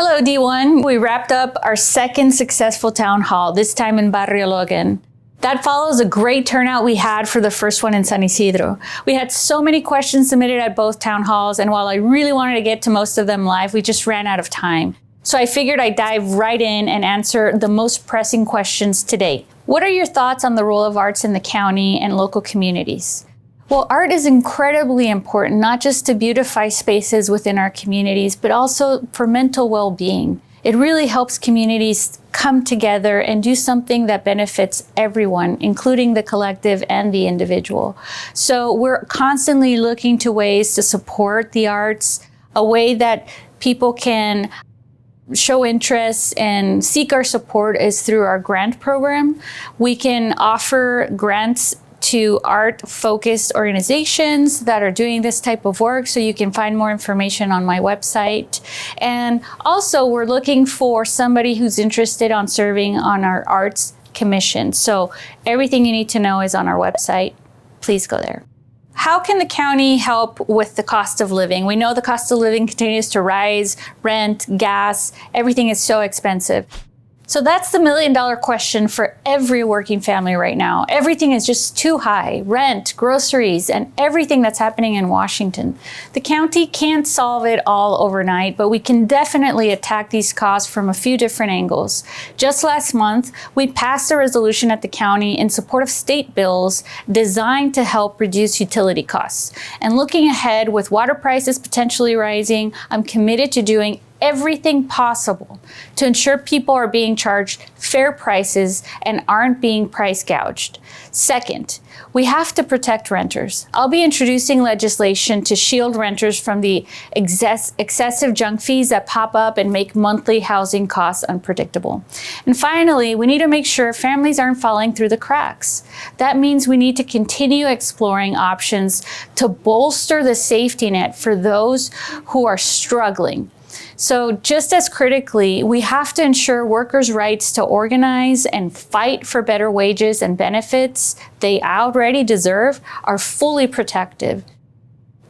Hello, D1. We wrapped up our second successful town hall, this time in Barrio Logan. That follows a great turnout we had for the first one in San Isidro. We had so many questions submitted at both town halls, and while I really wanted to get to most of them live, we just ran out of time. So I figured I'd dive right in and answer the most pressing questions today. What are your thoughts on the role of arts in the county and local communities? Well, art is incredibly important, not just to beautify spaces within our communities, but also for mental well-being. It really helps communities come together and do something that benefits everyone, including the collective and the individual. So we're constantly looking to ways to support the arts, a way that people can show interest and seek our support is through our grant program. We can offer grants to art-focused organizations that are doing this type of work, so you can find more information on my website. And also, we're looking for somebody who's interested on serving on our arts commission. So everything you need to know is on our website. Please go there. How can the county help with the cost of living? We know the cost of living continues to rise, rent, gas, everything is so expensive. So that's the million-dollar question for every working family right now. Everything is just too high. Rent, groceries, and everything that's happening in Washington. The county can't solve it all overnight, but we can definitely attack these costs from a few different angles. Just last month, we passed a resolution at the county in support of state bills designed to help reduce utility costs. And looking ahead, with water prices potentially rising, I'm committed to doing everything possible to ensure people are being charged fair prices and aren't being price gouged. Second, we have to protect renters. I'll be introducing legislation to shield renters from the excessive junk fees that pop up and make monthly housing costs unpredictable. And finally, we need to make sure families aren't falling through the cracks. That means we need to continue exploring options to bolster the safety net for those who are struggling. So just as critically, we have to ensure workers' rights to organize and fight for better wages and benefits they already deserve are fully protected.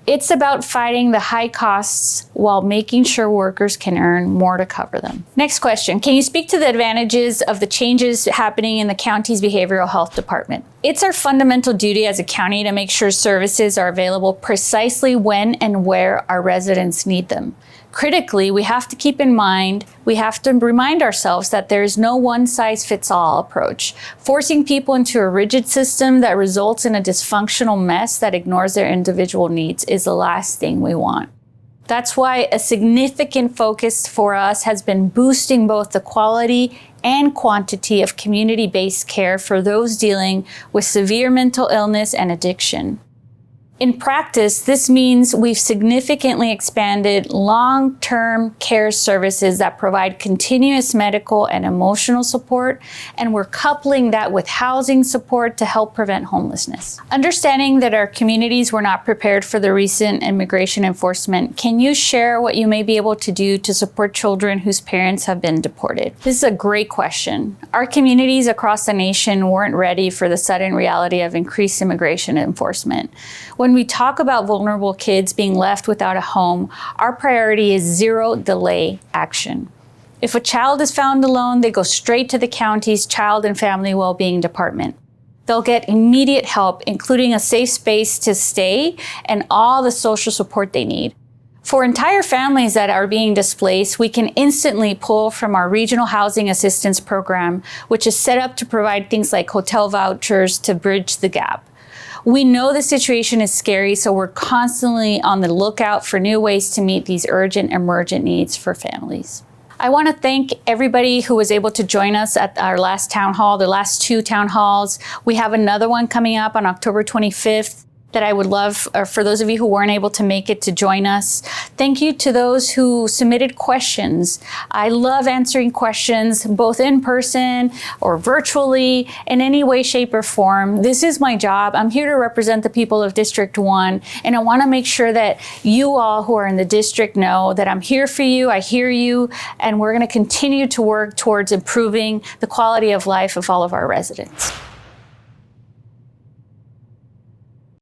It's about fighting the high costs while making sure workers can earn more to cover them. Next question, can you speak to the advantages of the changes happening in the county's behavioral health department? It's our fundamental duty as a county to make sure services are available precisely when and where our residents need them. Critically, we have to keep in mind, we have to remind ourselves that there is no one-size-fits-all approach. Forcing people into a rigid system that results in a dysfunctional mess that ignores their individual needs is the last thing we want. That's why a significant focus for us has been boosting both the quality and quantity of community-based care for those dealing with severe mental illness and addiction. In practice, this means we've significantly expanded long-term care services that provide continuous medical and emotional support, and we're coupling that with housing support to help prevent homelessness. Understanding that our communities were not prepared for the recent immigration enforcement, can you share what you may be able to do to support children whose parents have been deported? This is a great question. Our communities across the nation weren't ready for the sudden reality of increased immigration enforcement. When we talk about vulnerable kids being left without a home, our priority is zero delay action. If a child is found alone, they go straight to the county's Child and Family Wellbeing Department. They'll get immediate help, including a safe space to stay and all the social support they need. For entire families that are being displaced, we can instantly pull from our Regional Housing Assistance Program, which is set up to provide things like hotel vouchers to bridge the gap. We know the situation is scary, so we're constantly on the lookout for new ways to meet these urgent, emergent needs for families. I want to thank everybody who was able to join us at our last town hall, the last two town halls. We have another one coming up on October 25th. That I would love for those of you who weren't able to make it to join us. Thank you to those who submitted questions. I love answering questions both in person or virtually in any way, shape, or form. This is my job. I'm here to represent the people of District 1, and I want to make sure that you all who are in the district know that I'm here for you, I hear you, and we're going to continue to work towards improving the quality of life of all of our residents.